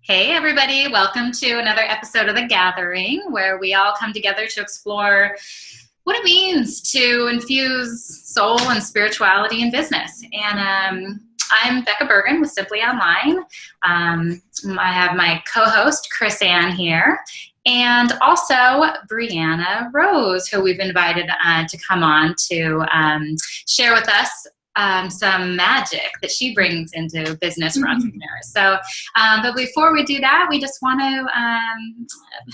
Hey, everybody. Welcome to another episode of The Gathering, where we all come together to explore what it means to infuse soul and spirituality in business. And I'm Becca Bergen with Simply Online. I have my co-host, Chris Ann, here, and also Brianna Rose, who we've invited to come on to share with us some magic that she brings into business for entrepreneurs. So, but before we do that, we just want to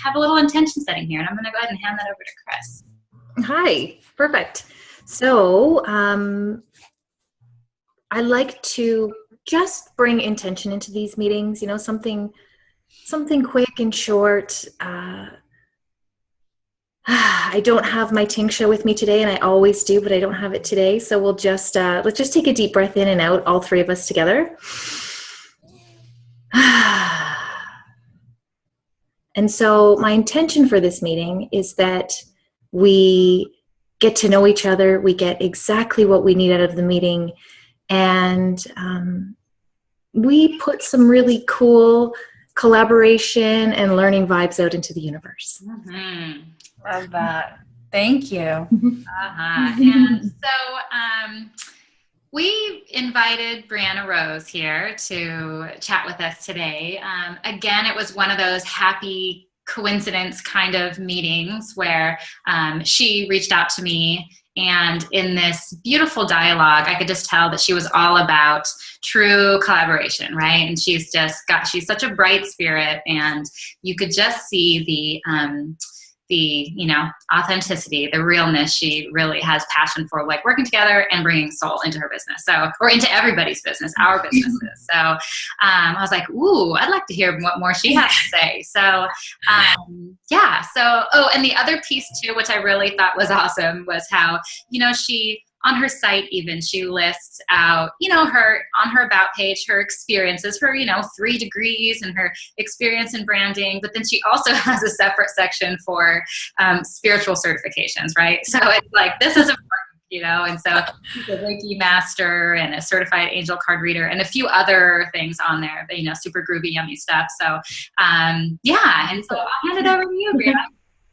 have a little intention setting here. And I'm going to go ahead and hand that over to Chris. Hi, perfect. So I like to just bring intention into these meetings, something quick and short. I don't have my tincture with me today, and I always do, but I don't have it today. So we'll just, let's just take a deep breath in and out, all three of us together. And so my intention for this meeting is that we get to know each other, we get exactly what we need out of the meeting, and we put some really cool collaboration and learning vibes out into the universe. Mm-hmm. Love that. Thank you. And so we invited Brianna Rose here to chat with us today. Again, it was one of those happy coincidence kind of meetings where she reached out to me, and in this beautiful dialogue, I could just tell that she was all about true collaboration, right? And she's such a bright spirit, and you could just see the authenticity, the realness. She really has passion for like working together and bringing soul into her business. So, or into everybody's business, our businesses. So I was like, ooh, I'd like to hear what more she has to say. So and the other piece too, which I really thought was awesome, was how, she, on her site even, she lists out, her, on her about page, her experiences, her, 3 degrees and her experience in branding. But then she also has a separate section for spiritual certifications, right? So it's like, this is important, and so she's a Reiki master and a certified angel card reader and a few other things on there, but, super groovy, yummy stuff. So, and so I'll hand it over to you, Brianna.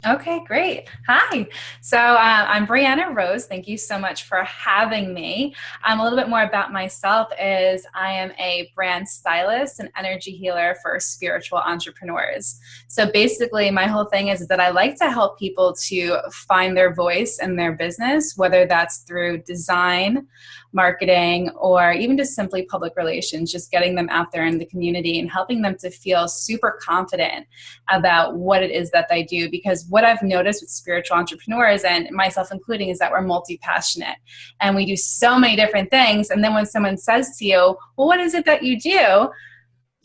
Okay, great. Hi. So I'm Brianna Rose. Thank you so much for having me. A little bit more about myself is I am a brand stylist and energy healer for spiritual entrepreneurs. So basically my whole thing is that I like to help people to find their voice in their business, whether that's through design, marketing, or even just simply public relations, just getting them out there in the community and helping them to feel super confident about what it is that they do. Because what I've noticed with spiritual entrepreneurs, and myself including, is that we're multi-passionate and we do so many different things. And then when someone says to you, well, what is it that you do?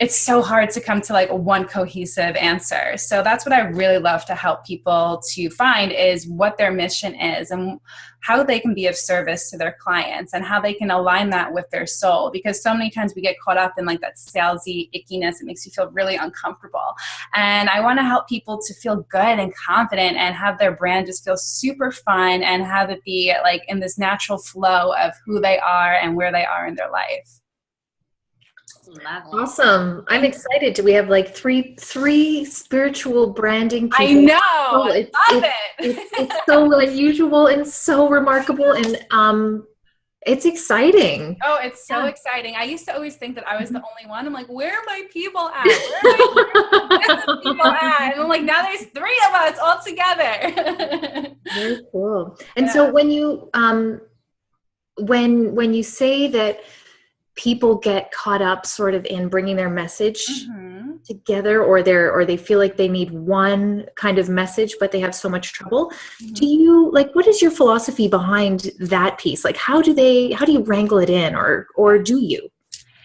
It's so hard to come to like one cohesive answer. So that's what I really love to help people to find, is what their mission is and how they can be of service to their clients and how they can align that with their soul. Because so many times we get caught up in like that salesy ickiness. It makes you feel really uncomfortable. And I want to help people to feel good and confident and have their brand just feel super fun and have it be like in this natural flow of who they are and where they are in their life. Awesome. I'm excited. Do we have like three spiritual branding people? I know. I love it. It's so unusual and so remarkable, and it's exciting. Oh, it's so exciting. I used to always think that I was the only one. I'm like, where are my people at? Where are my business people at? And I'm like, now there's 3 of us all together. Very cool. And so when you when you say that people get caught up sort of in bringing their message together, or they feel like they need one kind of message, but they have so much trouble. Do you what is your philosophy behind that piece? Like, how do you wrangle it in, or do you?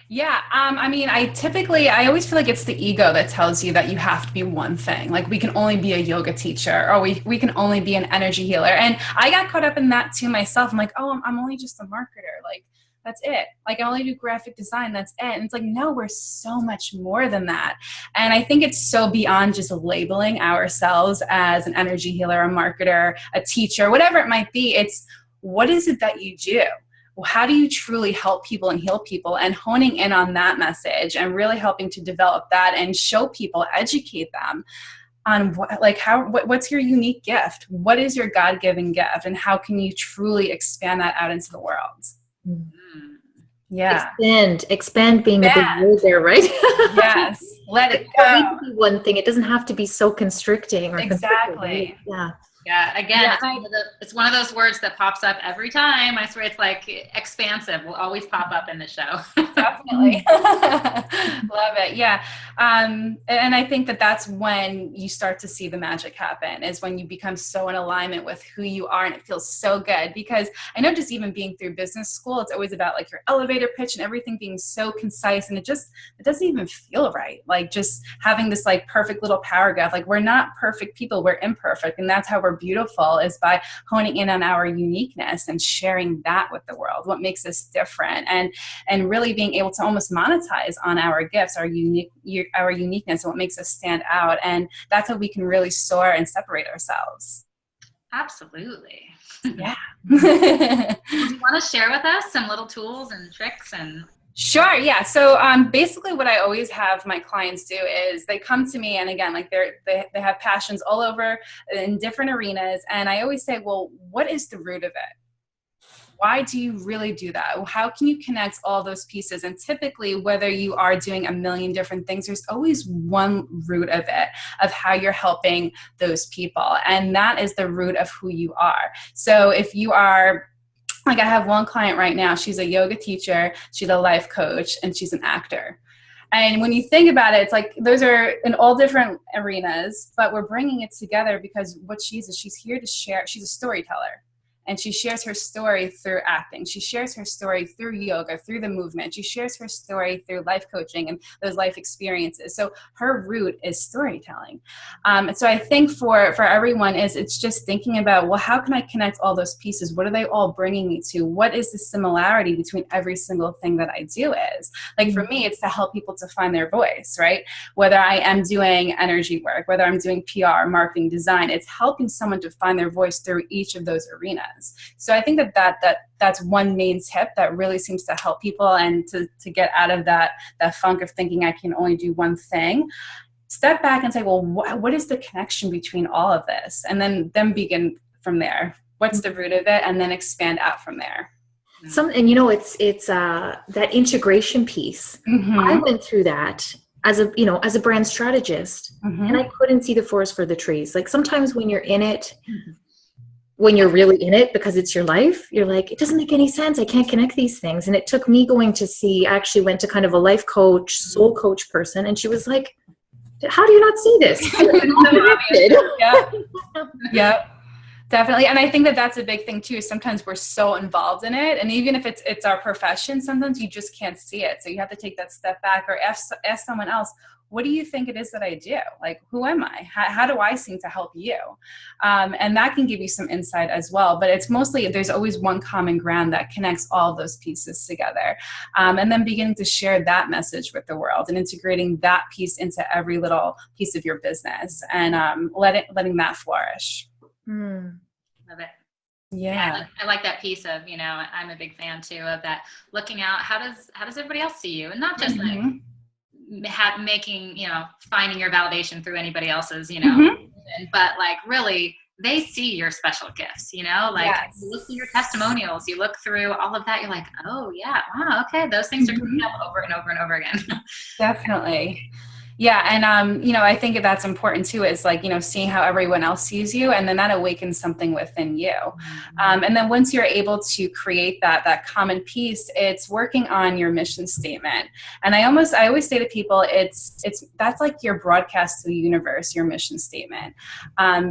Yeah. I always feel like it's the ego that tells you that you have to be one thing. Like, we can only be a yoga teacher, or we can only be an energy healer. And I got caught up in that too myself. I'm like, oh, I'm only just a marketer. Like, that's it. Like, I only do graphic design. That's it. And it's like, no, we're so much more than that. And I think it's so beyond just labeling ourselves as an energy healer, a marketer, a teacher, whatever it might be. It's, what is it that you do? how do you truly help people and heal people, and honing in on that message and really helping to develop that and show people, educate them on what's your unique gift? What is your God-given gift? And how can you truly expand that out into the world? Mm-hmm. Yeah. Expand being a big word there, right? Yes. Let it go. It doesn't need to be one thing. It doesn't have to be so constricting or exactly. Yeah. Yeah, again, it's one of those words that pops up every time. I swear it's like expansive will always pop up in the show. Definitely. Love it. Yeah. And I think that that's when you start to see the magic happen, is when you become so in alignment with who you are, and it feels so good. Because I know just even being through business school, it's always about like your elevator pitch and everything being so concise, and it doesn't even feel right. Like just having this like perfect little paragraph, like we're not perfect people, we're imperfect. And that's how we're beautiful, is by honing in on our uniqueness and sharing that with the world, what makes us different, and really being able to almost monetize on our gifts, our uniqueness, and what makes us stand out. And that's how we can really soar and separate ourselves. Absolutely. Yeah. Do you want to share with us some little tools and tricks and Sure. Yeah. So basically what I always have my clients do is they come to me, and again, like they have passions all over in different arenas. And I always say, well, what is the root of it? Why do you really do that? How can you connect all those pieces? And typically, whether you are doing a million different things, there's always one root of it, of how you're helping those people. And that is the root of who you are. So if you are, like I have one client right now, she's a yoga teacher, she's a life coach, and she's an actor. And when you think about it, it's like those are in all different arenas, but we're bringing it together because what she is she's here to share. She's a storyteller. And she shares her story through acting. She shares her story through yoga, through the movement. She shares her story through life coaching and those life experiences. So her root is storytelling. And so I think for everyone it's just thinking about, well, how can I connect all those pieces? What are they all bringing me to? What is the similarity between every single thing that I do is? Like for me, it's to help people to find their voice, right? Whether I am doing energy work, whether I'm doing PR, marketing, design, it's helping someone to find their voice through each of those arenas. So I think that's one main tip that really seems to help people, and to get out of that funk of thinking I can only do one thing. Step back and say, well, what is the connection between all of this? And then begin from there. What's the root of it? And then expand out from there. And it's that integration piece. Mm-hmm. I went through that as a brand strategist, mm-hmm. and I couldn't see the forest for the trees. Like sometimes when you're in it, mm-hmm. when you're really in it because it's your life, you're like, it doesn't make any sense. I can't connect these things. And it took me I actually went to kind of a life coach, soul coach person. And she was like, how do you not see this? Yeah, definitely. And I think that's a big thing too. Sometimes we're so involved in it. And even if it's our profession, sometimes you just can't see it. So you have to take that step back, or ask someone else, what do you think it is that I do? Like, who am I? How do I seem to help you? And that can give you some insight as well. But it's mostly, there's always one common ground that connects all those pieces together. And then beginning to share that message with the world and integrating that piece into every little piece of your business, and letting that flourish. Love it. Yeah. I like that piece of, I'm a big fan too of that, looking out, how does everybody else see you? And not just mm-hmm. like, finding your validation through anybody else's, mm-hmm. but like really they see your special gifts, like yes. You look through your testimonials, you look through all of that, you're like, oh yeah, wow, okay, those things are coming up over and over and over again. Definitely. Yeah. And, I think that's important too, is like, seeing how everyone else sees you, and then that awakens something within you. Mm-hmm. And then once you're able to create that common piece, it's working on your mission statement. And I always say to people, that's like your broadcast to the universe, your mission statement.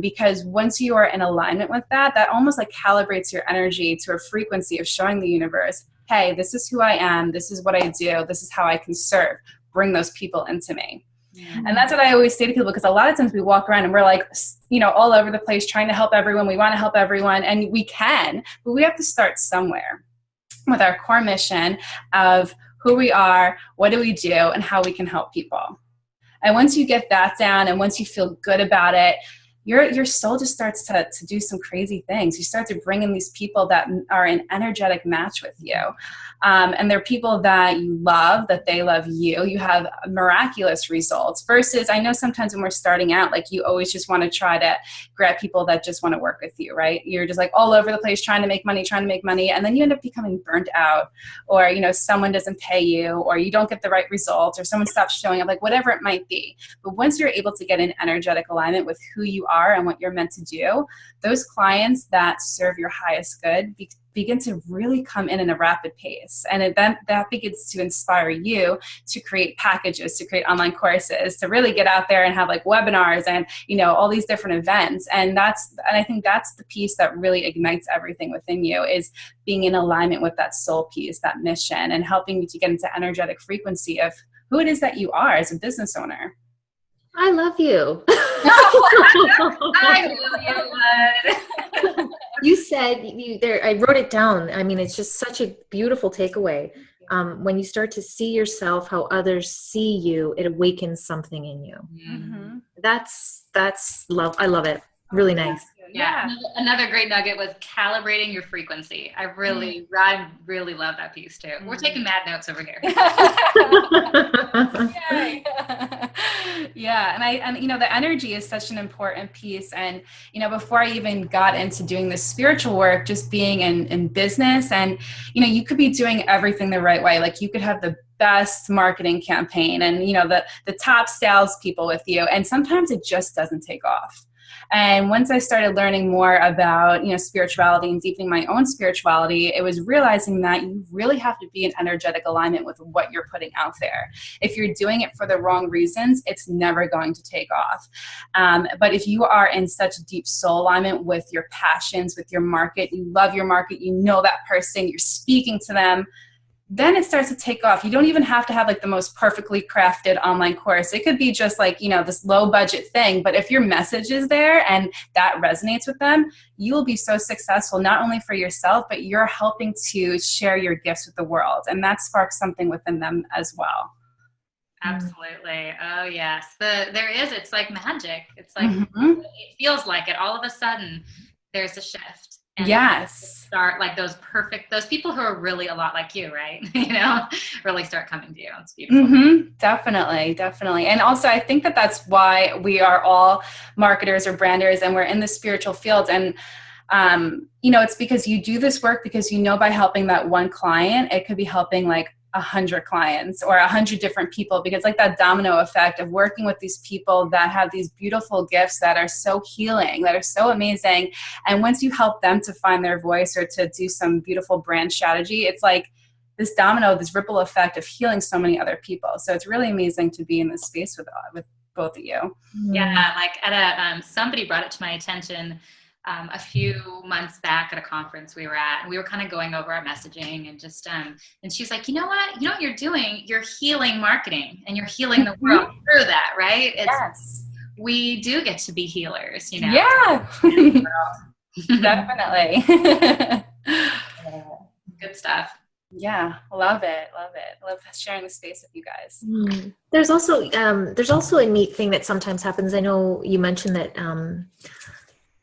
Because once you are in alignment with that almost like calibrates your energy to a frequency of showing the universe, hey, this is who I am. This is what I do. This is how I can serve. Bring those people into me. And that's what I always say to people, because a lot of times we walk around and we're like, all over the place trying to help everyone. We want to help everyone, and we can, but we have to start somewhere with our core mission of who we are, what do we do, and how we can help people. And once you get that down, and once you feel good about it, your soul just starts to do some crazy things. You start to bring in these people that are an energetic match with you. And they're people that you love, that they love you. You have miraculous results versus I know sometimes when we're starting out, like you always just want to try to grab people that just want to work with you, right? You're just like all over the place trying to make money. And then you end up becoming burnt out, or, someone doesn't pay you, or you don't get the right results, or someone stops showing up, like whatever it might be. But once you're able to get in energetic alignment with who you are and what you're meant to do, those clients that serve your highest good begin to really come in a rapid pace. And that begins to inspire you to create packages, to create online courses, to really get out there and have like webinars and, all these different events. And I think that's the piece that really ignites everything within you, is being in alignment with that soul piece, that mission, and helping you to get into energetic frequency of who it is that you are as a business owner. I love you. I knew you would. You said there. I wrote it down. I mean, it's just such a beautiful takeaway. When you start to see yourself how others see you, it awakens something in you. Mm-hmm. That's love. I love it. Really nice. Yeah. Another great nugget was calibrating your frequency. I really love that piece too. We're taking mad notes over here. Yay. Yeah. And the energy is such an important piece. And, before I even got into doing this spiritual work, just being in business, and, you could be doing everything the right way. Like you could have the best marketing campaign and, the top salespeople with you. And sometimes it just doesn't take off. And once I started learning more about, spirituality and deepening my own spirituality, it was realizing that you really have to be in energetic alignment with what you're putting out there. If you're doing it for the wrong reasons, it's never going to take off. But if you are in such deep soul alignment with your passions, with your market, you love your market, that person, you're speaking to them, then it starts to take off. You don't even have to have like the most perfectly crafted online course. It could be just like, this low budget thing. But if your message is there and that resonates with them, you will be so successful, not only for yourself, but you're helping to share your gifts with the world. And that sparks something within them as well. Absolutely. Oh yes. It's like magic. It's like, It feels like it. All of a sudden there's a shift. And yes. Start like those people who are really a lot like you, right? Really start coming to you. It's beautiful. Mm-hmm. Definitely. And also I think that's why we are all marketers or branders and we're in the spiritual field. And, it's because you do this work because by helping that one client, it could be helping like 100 clients or 100 different people, because like that domino effect of working with these people that have these beautiful gifts that are so healing, that are so amazing. And once you help them to find their voice or to do some beautiful brand strategy, it's like this domino, this ripple effect of healing so many other people. So it's really amazing to be in this space with both of you. Yeah. Like at somebody brought it to my attention a few months back at a conference we were at, and we were kind of going over our messaging and just, and she's like, you know what you're doing? You're healing marketing and you're healing the world through that, right? Yes. We do get to be healers, Yeah. Definitely. Good stuff. Yeah. Love it. Love sharing the space with you guys. There's also a neat thing that sometimes happens. I know you mentioned that,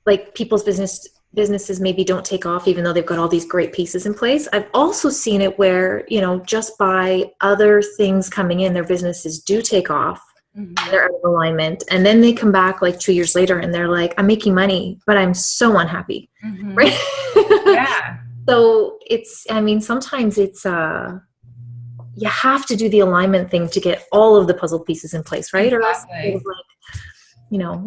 like people's businesses maybe don't take off even though they've got all these great pieces in place. I've also seen it where, just by other things coming in, their businesses do take off. Mm-hmm. They're out of alignment. And then they come back like 2 years later and they're like, I'm making money, but I'm so unhappy. Mm-hmm. Right? Yeah. So sometimes it's, you have to do the alignment thing to get all of the puzzle pieces in place, right? Exactly. Or else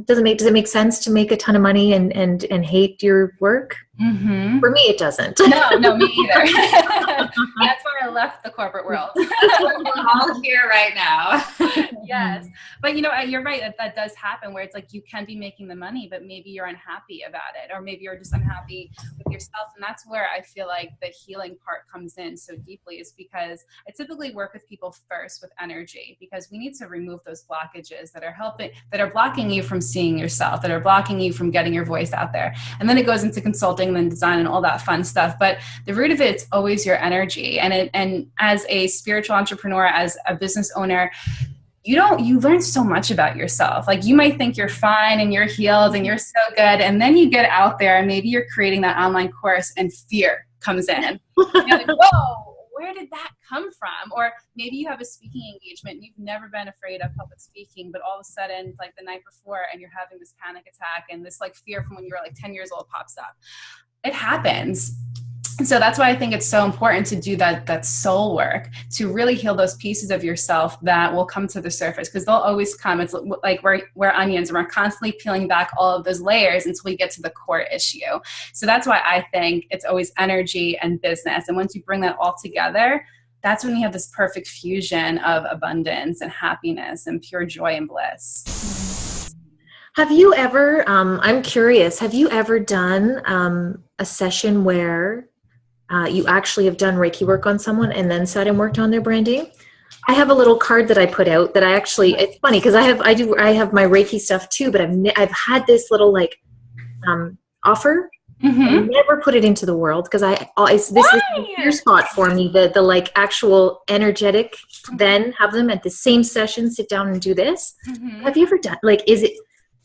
does it make sense to make a ton of money and hate your work? Mm-hmm. For me, it doesn't. No, me either. That's why I left the corporate world. We're all here right now. Yes. But you're right. That does happen where it's like you can be making the money, but maybe you're unhappy about it, or maybe you're just unhappy with yourself. And that's where I feel like the healing part comes in so deeply, is because I typically work with people first with energy, because we need to remove those blockages that are blocking you from seeing yourself, that are blocking you from getting your voice out there. And then it goes into consulting and design and all that fun stuff. But the root of it's always your energy. And as a spiritual entrepreneur, as a business owner, you learn so much about yourself. Like you might think you're fine and you're healed and you're so good. And then you get out there and maybe you're creating that online course and fear comes in. You're like, whoa, where did that come from? Or maybe you have a speaking engagement and you've never been afraid of public speaking, but all of a sudden, like the night before, and you're having this panic attack and this like fear from when you were like 10 years old pops up. It happens. So that's why I think it's so important to do that soul work, to really heal those pieces of yourself that will come to the surface, because they'll always come. It's like we're onions and we're constantly peeling back all of those layers until we get to the core issue. So that's why I think it's always energy and business. And once you bring that all together, that's when you have this perfect fusion of abundance and happiness and pure joy and bliss. Have you ever, I'm curious, have you ever done a session where you actually have done Reiki work on someone and then sat and worked on their branding? I have a little card that I put out that I actually, it's funny because I have my Reiki stuff too, but I've had this little like offer. I never put it into the world because this is a fear spot for me, the like actual energetic, then have them at the same session, sit down and do this. Have you ever done, like, is it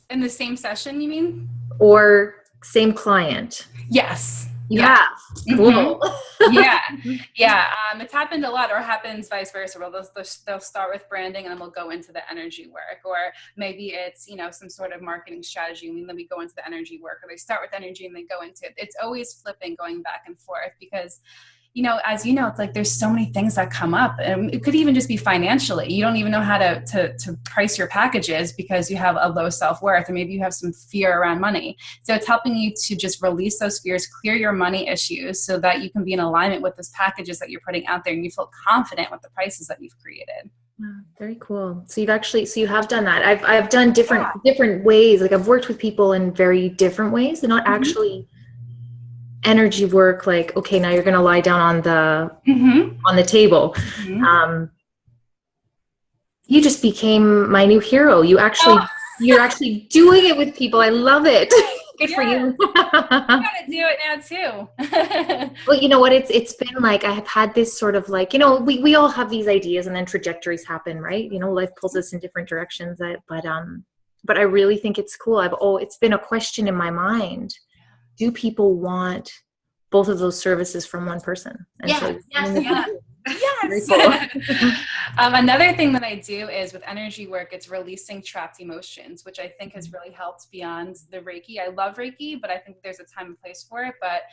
in the same session, you mean? Or same client? Yes. You have? Cool. Yeah. It's happened a lot, or happens vice versa. Well, they'll start with branding and then we'll go into the energy work, or maybe it's, some sort of marketing strategy and then we go into the energy work, or they start with energy and they go into it. It's always flipping, going back and forth, because as you know, it's like there's so many things that come up, and it could even just be financially. You don't even know how to price your packages because you have a low self-worth, or maybe you have some fear around money. So it's helping you to just release those fears, clear your money issues so that you can be in alignment with those packages that you're putting out there and you feel confident with the prices that you've created. Very cool. So you have done that. I've done different ways. Like I've worked with people in very different ways. They're not actually energy work, like, okay, now you're going to lie down on the table. You just became my new hero. You're actually doing it with people. I love it. Good for you. You gotta do it now too. Well, you know what? It's been like, I have had this sort of like, we all have these ideas and then trajectories happen, right? Life pulls us in different directions. But I really think it's cool. It's been a question in my mind. Do people want both of those services from one person? And Yes. Cool. Another thing that I do is with energy work, it's releasing trapped emotions, which I think has really helped beyond the Reiki. I love Reiki, but I think there's a time and place for it. But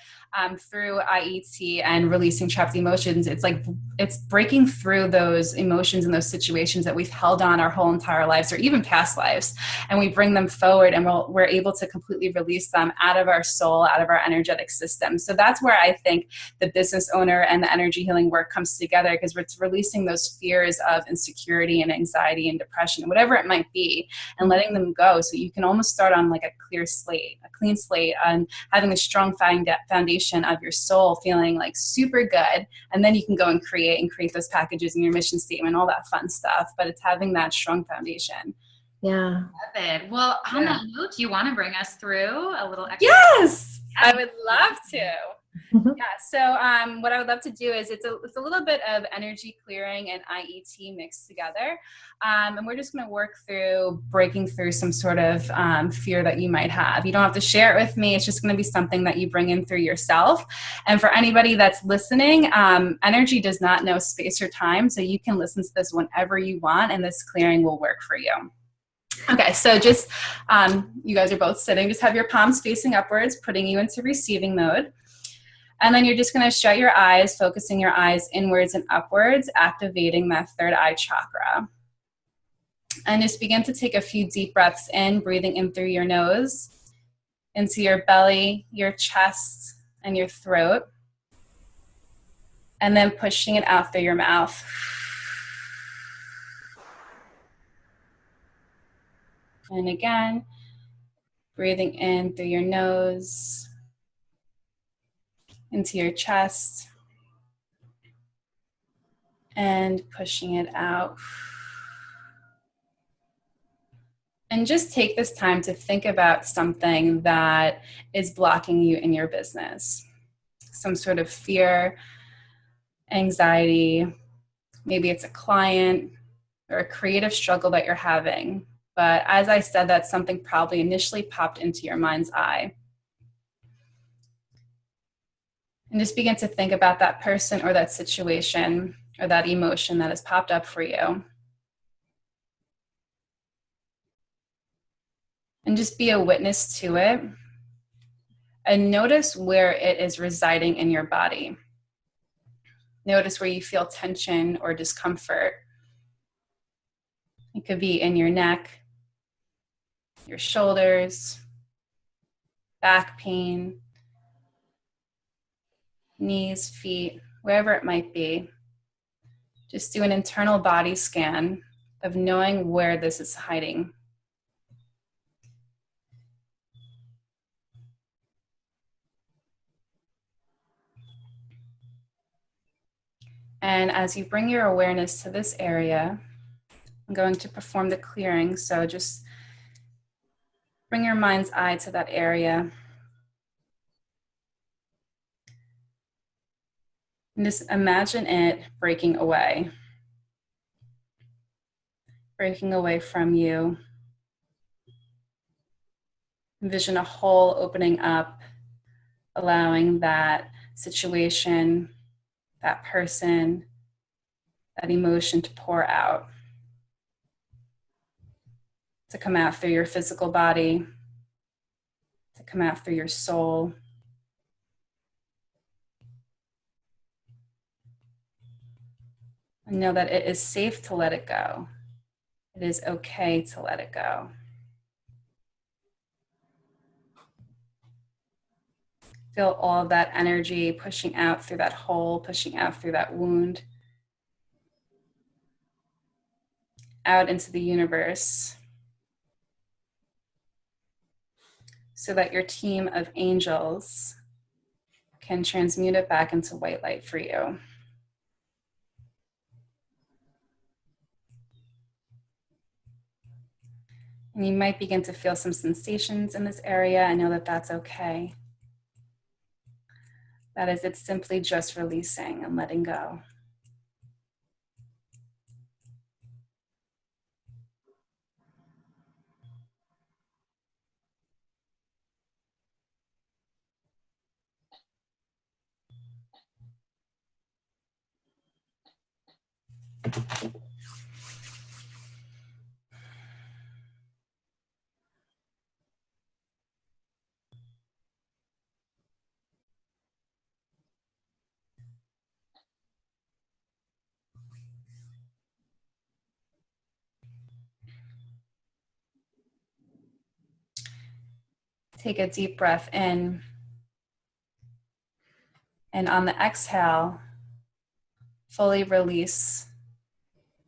through IET and releasing trapped emotions, it's breaking through those emotions and those situations that we've held on our whole entire lives, or even past lives, and we bring them forward, and we're able to completely release them out of our soul, out of our energetic system. So that's where I think the business owner and the energy healing work comes together, because it's releasing those fears of insecurity and anxiety and depression, whatever it might be, and letting them go, so you can almost start on like a clean slate, and having a strong foundation of your soul, feeling like super good, and then you can go and create those packages and your mission statement, all that fun stuff. But it's having that strong foundation. Yeah. Love it. Well, on that note, do you want to bring us through a little extra? Yes, I would love to. So what I would love to do is it's a little bit of energy clearing and IET mixed together, and we're just going to work through breaking through some sort of fear that you might have. You don't have to share it with me. It's just going to be something that you bring in through yourself. And for anybody that's listening, energy does not know space or time, so you can listen to this whenever you want, and this clearing will work for you. Okay, so just you guys are both sitting. Just have your palms facing upwards, putting you into receiving mode. And then you're just going to shut your eyes, focusing your eyes inwards and upwards, activating that third eye chakra. And just begin to take a few deep breaths in, breathing in through your nose, into your belly, your chest, and your throat. And then pushing it out through your mouth. And again, breathing in through your nose, into your chest, and pushing it out. And just take this time to think about something that is blocking you in your business. Some sort of fear, anxiety, maybe it's a client, or a creative struggle that you're having. But as I said, that's something probably initially popped into your mind's eye. And just begin to think about that person or that situation or that emotion that has popped up for you. And just be a witness to it. And notice where it is residing in your body. Notice where you feel tension or discomfort. It could be in your neck, your shoulders, back pain, knees, feet, wherever it might be. Just do an internal body scan of knowing where this is hiding. And as you bring your awareness to this area, I'm going to perform the clearing. So just bring your mind's eye to that area. And just imagine it breaking away from you. Envision a hole opening up, allowing that situation, that person, that emotion to pour out, to come out through your physical body, to come out through your soul. And know that it is safe to let it go. It is okay to let it go. Feel all of that energy pushing out through that hole, pushing out through that wound, out into the universe, so that your team of angels can transmute it back into white light for you. And you might begin to feel some sensations in this area. I know that that's okay. That is, it's simply just releasing and letting go. Take a deep breath in. And on the exhale, fully release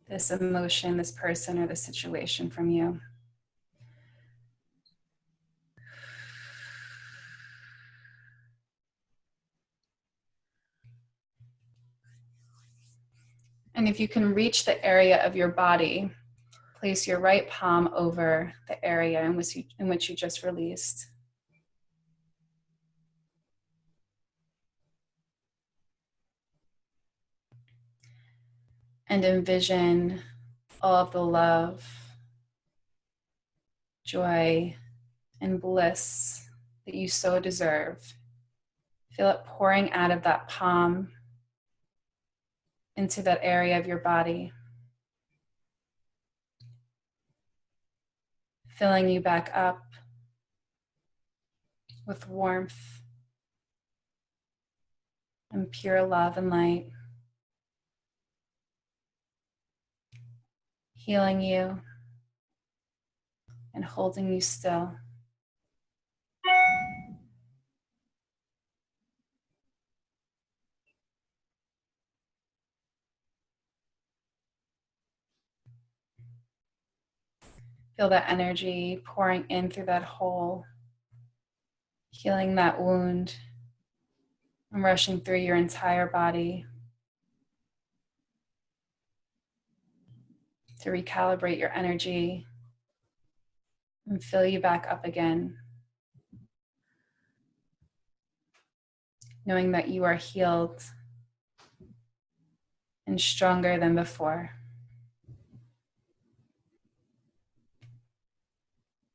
this emotion, this person, or this situation from you. And if you can reach the area of your body, place your right palm over the area in which you just released. And envision all of the love, joy, and bliss that you so deserve. Feel it pouring out of that palm into that area of your body, filling you back up with warmth and pure love and light, healing you and holding you still. Feel that energy pouring in through that hole, healing that wound, and rushing through your entire body to recalibrate your energy and fill you back up again, knowing that you are healed and stronger than before.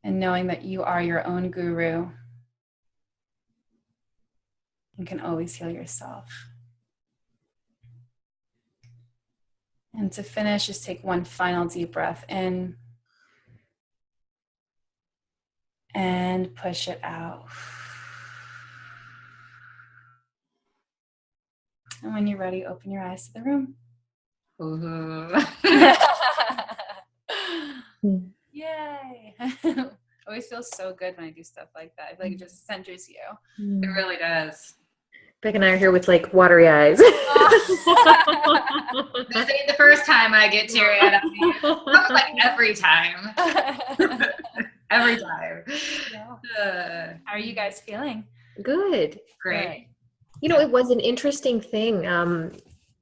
and knowing that you are your own guru and can always heal yourself. And to finish, just take one final deep breath in and push it out. And when you're ready, open your eyes to the room. Yay. Always feels so good when I do stuff like that. I feel like it just centers you. It really does. Beck and I are here with like watery eyes. This ain't the first time I get teary-eyed. That was like every time. Every time. Yeah. How are you guys feeling? Good. Great. You know, it was an interesting thing.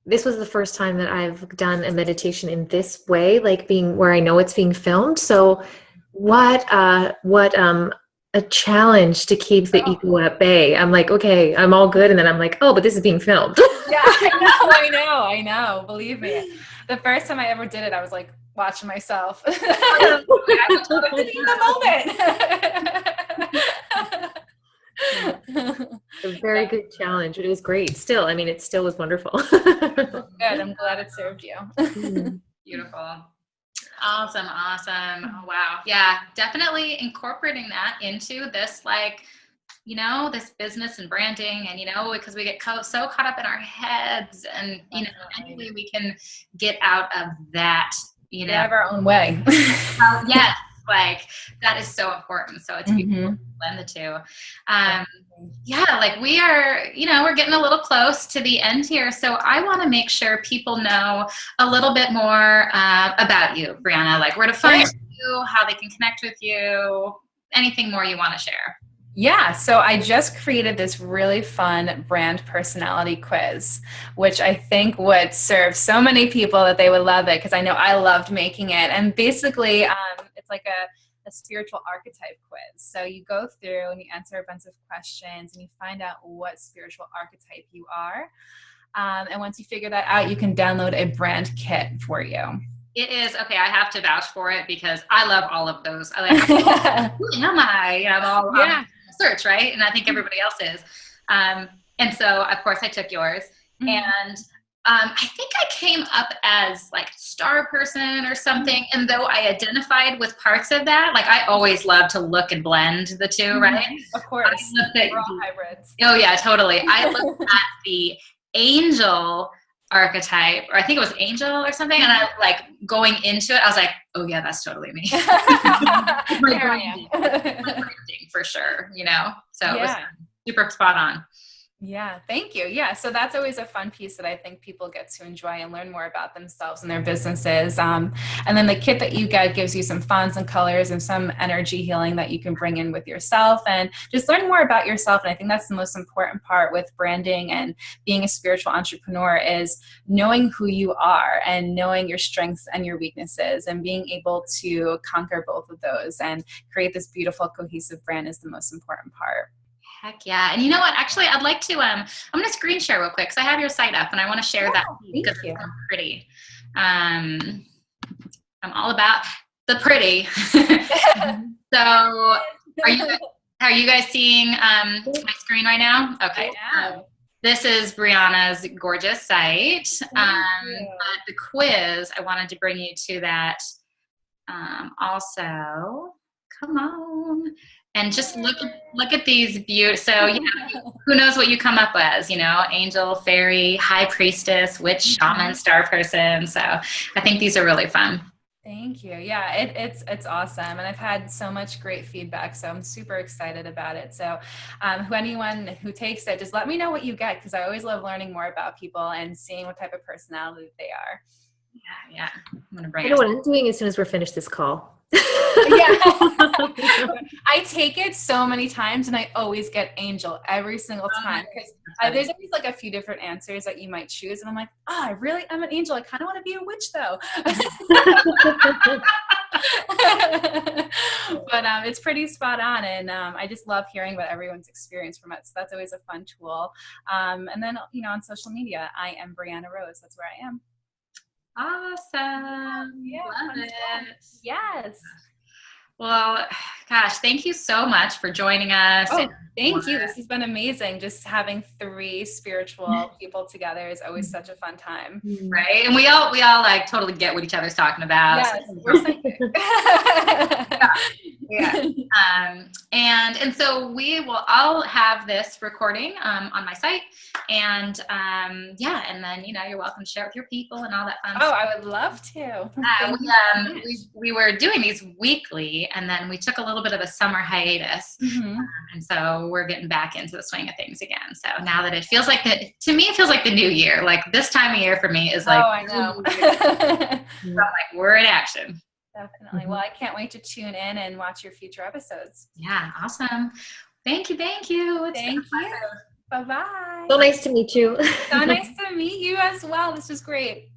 This was the first time that I've done a meditation in this way, like being where I know it's being filmed. So what a challenge to keep the ego at bay. I'm like, okay, I'm all good. And then I'm like, oh, but this is being filmed. Yeah, I know. Believe me. The first time I ever did it, I was like watching myself. I was totally in the moment. A very good challenge. It was great. Still, I mean, it still was wonderful. Good. I'm glad it served you. Beautiful. Awesome. Oh, wow. Yeah, definitely incorporating that into this, like, you know, this business and branding, and, you know, because we get so caught up in our heads, and, you know, any way we can get out of that, you know. We have our own way. Yes, like that is so important. So it's beautiful to blend the two. Yeah, like we are, you know, we're getting a little close to the end here. So I want to make sure people know a little bit more about you, Brianna, like where to find you, how they can connect with you, anything more you want to share. Yeah, so I just created this really fun brand personality quiz, which I think would serve so many people that they would love it, because I know I loved making it. And basically, it's like a spiritual archetype quiz. So you go through and you answer a bunch of questions and you find out what spiritual archetype you are. And once you figure that out, you can download a brand kit for you. It is. Okay, I have to vouch for it because I love all of those. I like, who am I? I'm all search, right? And I think everybody else is. And so, of course, I took yours. And I think I came up as like star person or something. And though I identified with parts of that, like I always love to look and blend the two, right? Of course. We're all hybrids. Oh, yeah, totally. I looked at the angel archetype, or I think it was angel or something, and I like going into it, I was like, oh yeah, that's totally me. My branding for sure, you know. So it was super spot on. Yeah, thank you. Yeah, so that's always a fun piece that I think people get to enjoy and learn more about themselves and their businesses. And then the kit that you get gives you some fonts and colors and some energy healing that you can bring in with yourself and just learn more about yourself. And I think that's the most important part with branding and being a spiritual entrepreneur is knowing who you are and knowing your strengths and your weaknesses and being able to conquer both of those and create this beautiful cohesive brand is the most important part. Heck yeah. And you know what? Actually, I'd like to, I'm going to screen share real quick because I have your site up and I want to share that because it's so pretty. I'm all about the pretty. So are you guys seeing my screen right now? Okay. This is Brianna's gorgeous site. But the quiz, I wanted to bring you to that also. Come on. And just look at these beautiful, so yeah, who knows what you come up as, you know, angel, fairy, high priestess, witch, shaman, star person. So I think these are really fun. Thank you. Yeah, it's awesome. And I've had so much great feedback, so I'm super excited about it. So anyone who takes it, just let me know what you get, because I always love learning more about people and seeing what type of personality they are. Yeah. I'm gonna bring what I'm doing as soon as we're finished this call. I take it so many times and I always get angel every single time because there's always like a few different answers that you might choose and I'm like, I really am an angel. I kind of want to be a witch though. But it's pretty spot on, and I just love hearing about everyone's experience from it, so that's always a fun tool. And then, you know, on social media, I am Brianna Rose. That's where I am. Awesome. Yeah, love it. Yes. Well, Gosh, thank you so much for joining us. Oh, thank you. This has been amazing. Just having 3 spiritual people together is always such a fun time. Right. And we all like totally get what each other's talking about. Yes, we're psychic. Yeah. And so I'll have this recording on my site, and and then you're welcome to share it with your people and all that fun stuff. I would love to. We were doing these weekly, and then we took a little bit of a summer hiatus, and so we're getting back into the swing of things again. So now that it feels like to me it feels like the new year. Like this time of year for me is like, I know. So like we're in action. Definitely. Well, I can't wait to tune in and watch your future episodes. Yeah, awesome. Thank you. Thank you. Thank you. Bye-bye. So nice to meet you. So nice to meet you as well. This was great.